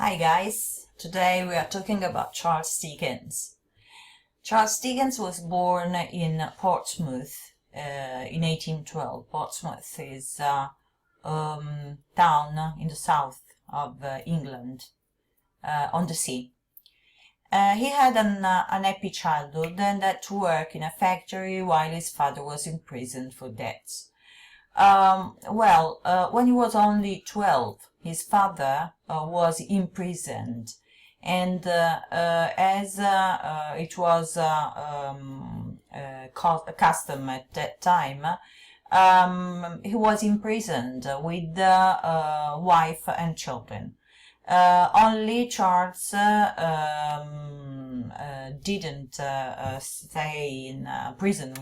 Hi guys, today we are talking about Charles Dickens. Charles Dickens was born in Portsmouth in 1812. Portsmouth is a town in the south of England, on the sea. He had an unhappy childhood and had to work in a factory while his father was imprisoned for debts. When he was only 12, his father was imprisoned, and as it was a custom at that time, he was imprisoned with wife and children. Only Charles didn't stay in prison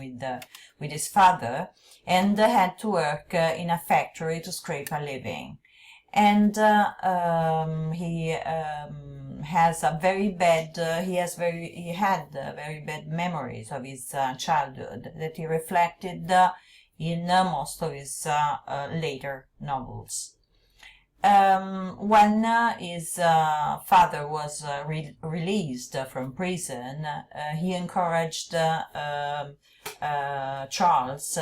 with his father, and had to work in a factory to scrape a living. And he had very bad memories of his childhood that he reflected in most of his later novels. When his father was released from prison, he encouraged Charles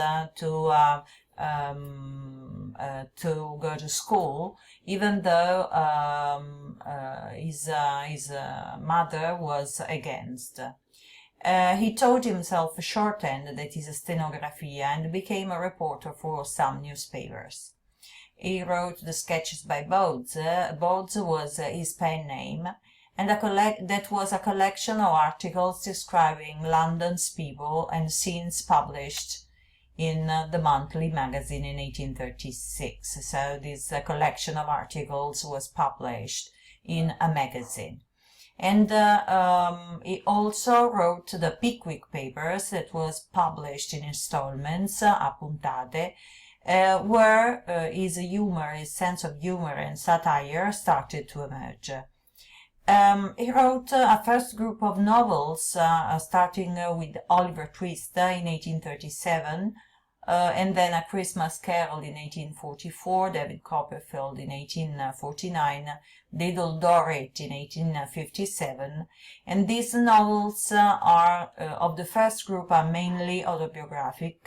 to go to school, even though his mother was against. He taught himself shorthand, that is stenografia, and became a reporter for some newspapers. He wrote the sketches by Bodes. Bodes was his pen name, and that was a collection of articles describing London's people and scenes published in the monthly magazine in 1836. So this collection of articles was published in a magazine. And he also wrote the Pickwick Papers, that was published in installments, a puntate, where his sense of humor and satire started to emerge. He wrote a first group of novels, starting with Oliver Twist in 1837, and then A Christmas Carol in 1844, David Copperfield in 1849, Little Dorrit in 1857, and these novels of the first group are mainly autobiographic.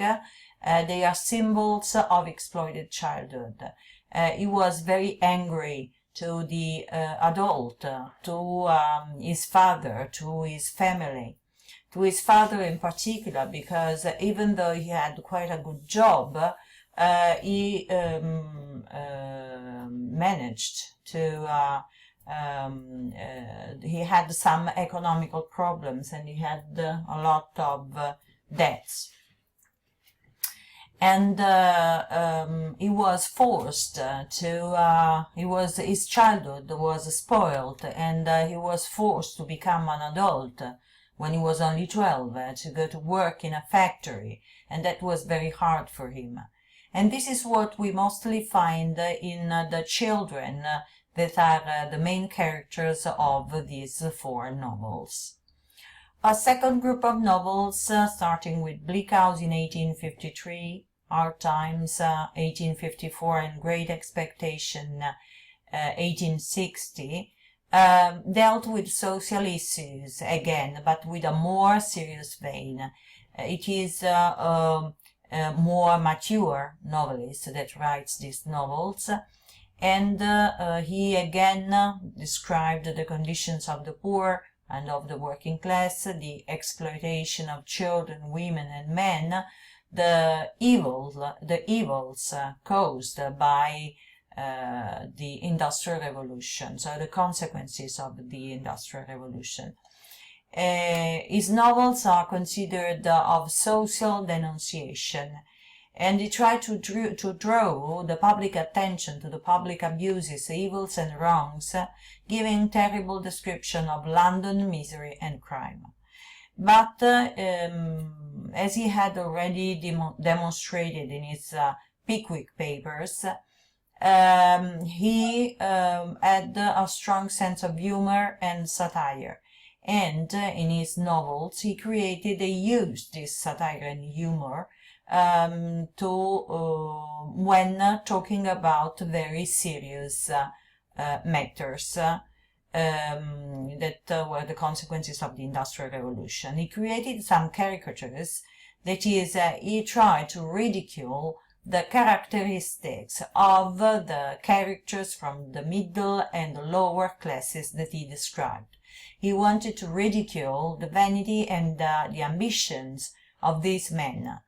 They are symbols of exploited childhood. He was very angry to the adult, to his father, to his family, to his father in particular, because even though he had quite a good job, he managed to he had some economical problems, and he had a lot of debts. And he was forced his childhood was spoiled, and he was forced to become an adult when he was only 12, to go to work in a factory, and that was very hard for him. And this is what we mostly find in the children that are the main characters of these four novels. A second group of novels, starting with Bleak House in 1853, Hard Times 1854, and Great Expectation 1860, dealt with social issues again, but with a more serious vein. It is a more mature novelist that writes these novels, and he again described the conditions of the poor and of the working class, the exploitation of children, women, and men, the evils caused by the Industrial Revolution, so the consequences of the Industrial Revolution. His novels are considered of social denunciation, and he tried to draw the public attention to the public abuses, evils, and wrongs, giving terrible description of London misery and crime. But as he had already demonstrated in his Pickwick Papers, he had a strong sense of humor and satire, and in his novels he used this satire and humor when talking about very serious matters. that were the consequences of the Industrial Revolution. He created some caricatures, that is, he tried to ridicule the characteristics of the characters from the middle and lower classes that he described. He wanted to ridicule the vanity and the ambitions of these men.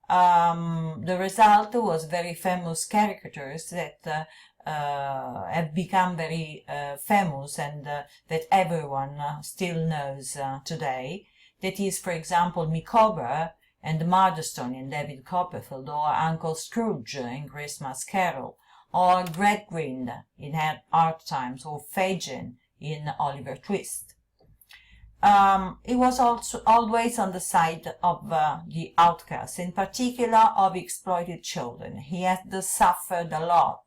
The result was very famous caricatures that have become very famous and that everyone still knows today. That is, for example, Micawber and Murdstone in David Copperfield, or Uncle Scrooge in Christmas Carol, or Gradgrind in Hard Times, or Fagin in Oliver Twist. He was also always on the side of the outcasts, in particular of exploited children. He had suffered a lot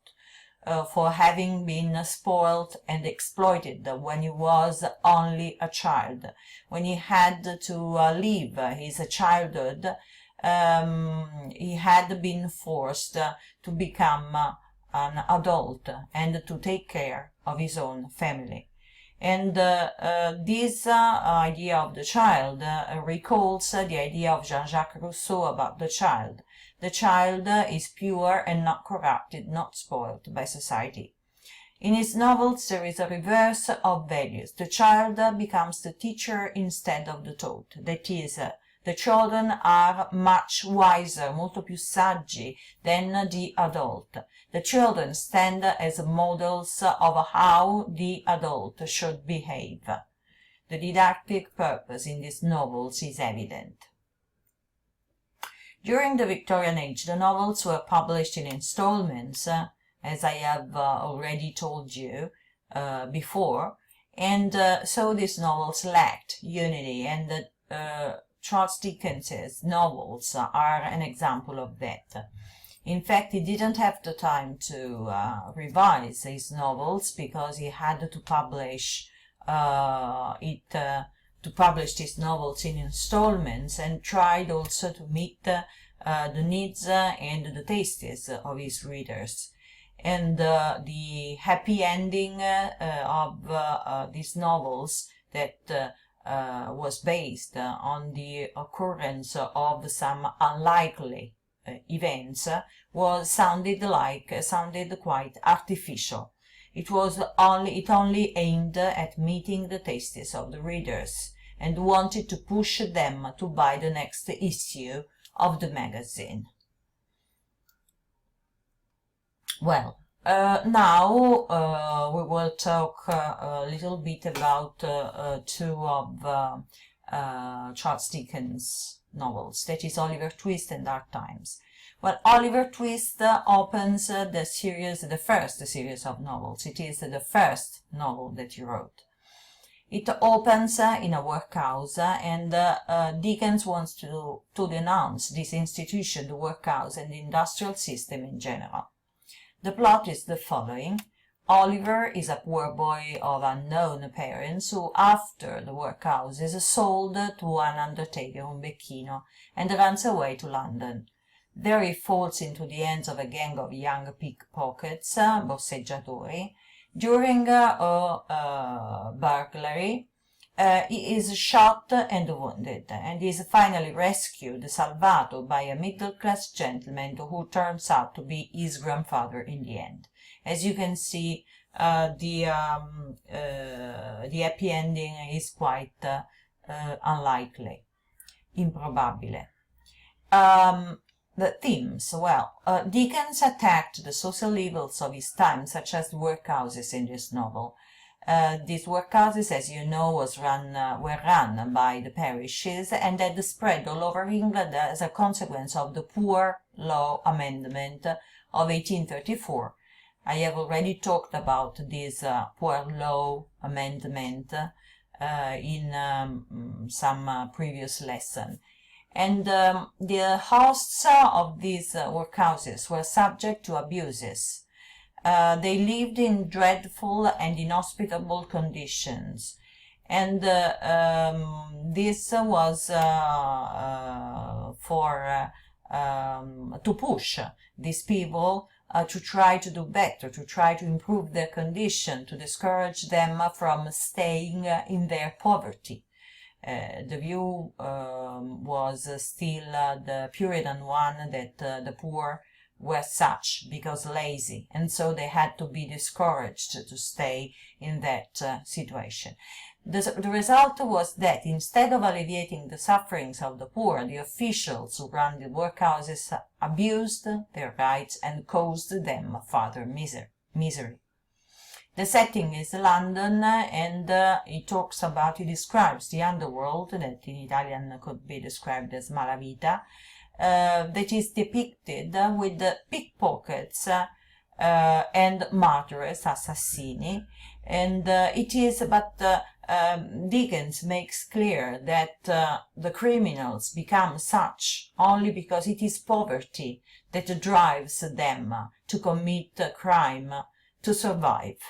for having been spoiled and exploited when he was only a child. When he had to leave his childhood, he had been forced to become an adult and to take care of his own family. And this idea of the child recalls the idea of Jean-Jacques Rousseau about the child. The child is pure and not corrupted, not spoiled by society. In his novels there is a reverse of values. The child becomes the teacher instead of the taught. That is, the children are much wiser, molto più saggi than the adult. The children stand as models of how the adult should behave. The didactic purpose in these novels is evident. During the Victorian age, the novels were published in installments, as I have already told you before, and so these novels lacked unity, and Charles Dickens's novels are an example of that. In fact, he didn't have the time to revise his novels because he had to publish his novels in installments, and tried also to meet the needs and the tastes of his readers. And the happy ending of these novels that was based on the occurrence of some unlikely events sounded quite artificial. It only aimed at meeting the tastes of the readers and wanted to push them to buy the next issue of the magazine. Well, now we will talk a little bit about two of Charles Dickens' novels, that is Oliver Twist and Hard Times. Well, Oliver Twist opens the first series of novels. It is the first novel that he wrote. It opens in a workhouse, and Dickens wants to denounce this institution, the workhouse, and the industrial system in general. The plot is the following. Oliver is a poor boy of unknown parents who, after the workhouse, is sold to an undertaker, un becchino, and runs away to London. There he falls into the hands of a gang of young pickpockets, borseggiatori. During a burglary, he is shot and wounded, and is finally rescued, salvato, by a middle-class gentleman who turns out to be his grandfather in the end. As you can see, the happy ending is quite unlikely, improbabile. The themes, well, Dickens attacked the social evils of his time, such as workhouses in this novel. These workhouses, as you know, were run by the parishes and had spread all over England as a consequence of the Poor Law Amendment of 1834. I have already talked about this Poor Law Amendment in some previous lesson. And the hosts of these workhouses were subject to abuses. They lived in dreadful and inhospitable conditions, and this was to push these people to try to do better, to try to improve their condition, to discourage them from staying in their poverty. The view was still the Puritan one, that the poor were such because lazy, and so they had to be discouraged to stay in that situation. The result was that instead of alleviating the sufferings of the poor, the officials who ran the workhouses abused their rights and caused them further misery. The setting is London, and he describes the underworld, that in Italian could be described as malavita, that is depicted with pickpockets and murderers, assassini, and Dickens makes clear that the criminals become such only because it is poverty that drives them to commit crime to survive.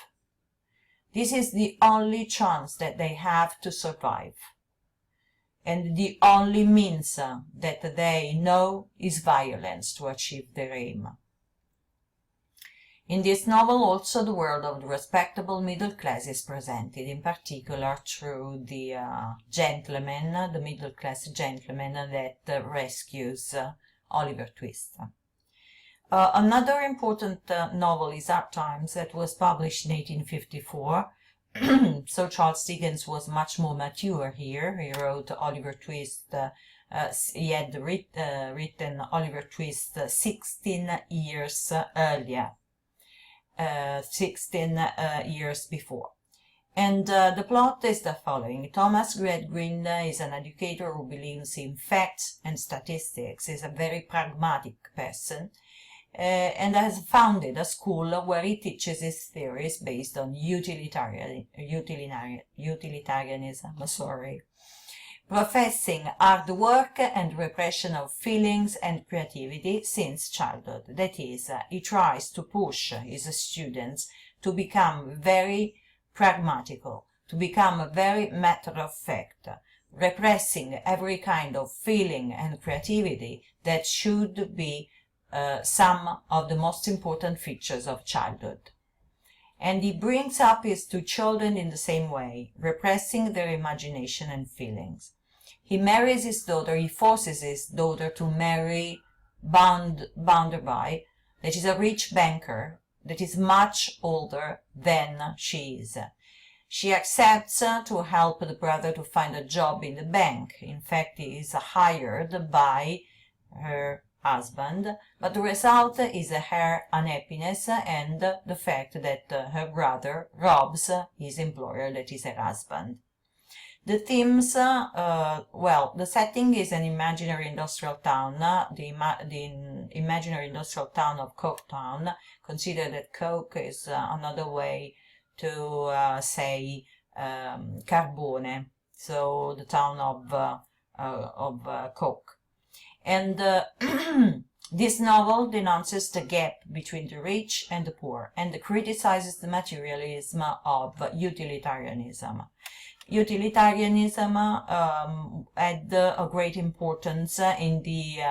This is the only chance that they have to survive, and the only means that they know is violence to achieve their aim. In this novel also the world of the respectable middle class is presented, in particular through the gentleman, the middle class gentleman that rescues Oliver Twist. Another important novel is Hard Times, that was published in 1854. So Charles Dickens was much more mature here. He wrote Oliver Twist. He had written Oliver Twist 16 years earlier, 16 years before. And the plot is the following. Thomas Gradgrind is an educator who believes in facts and statistics. He's a very pragmatic person, and has founded a school where he teaches his theories based on utilitarianism, professing hard work and repression of feelings and creativity since childhood. That is, he tries to push his students to become very pragmatical, to become very matter-of-fact, repressing every kind of feeling and creativity that should be some of the most important features of childhood. And he brings up his two children in the same way, repressing their imagination and feelings. He marries his daughter, he forces his daughter to marry Bounderby, that is a rich banker, that is much older than she is. She accepts to help the brother to find a job in the bank. In fact, he is hired by her husband, but the result is her unhappiness and the fact that her brother robs his employer, that is her husband. The themes, the setting is an imaginary industrial town, the imaginary industrial town of Coketown. Consider that Coke is another way to say Carbone, so the town of Coke. And this novel denounces the gap between the rich and the poor, and criticizes the materialism of utilitarianism. Utilitarianism had a great importance in the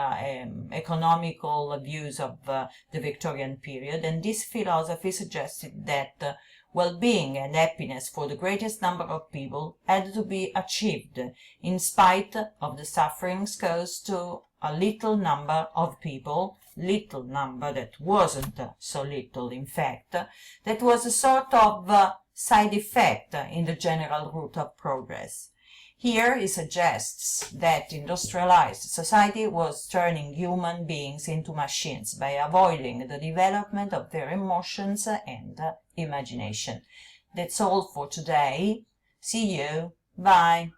economical views of the Victorian period, and this philosophy suggested that well-being and happiness for the greatest number of people had to be achieved in spite of the sufferings caused to a little number of people, little number that wasn't so little in fact, that was a sort of side effect in the general route of progress. Here he suggests that industrialized society was turning human beings into machines by avoiding the development of their emotions and imagination. That's all for today. See you. Bye.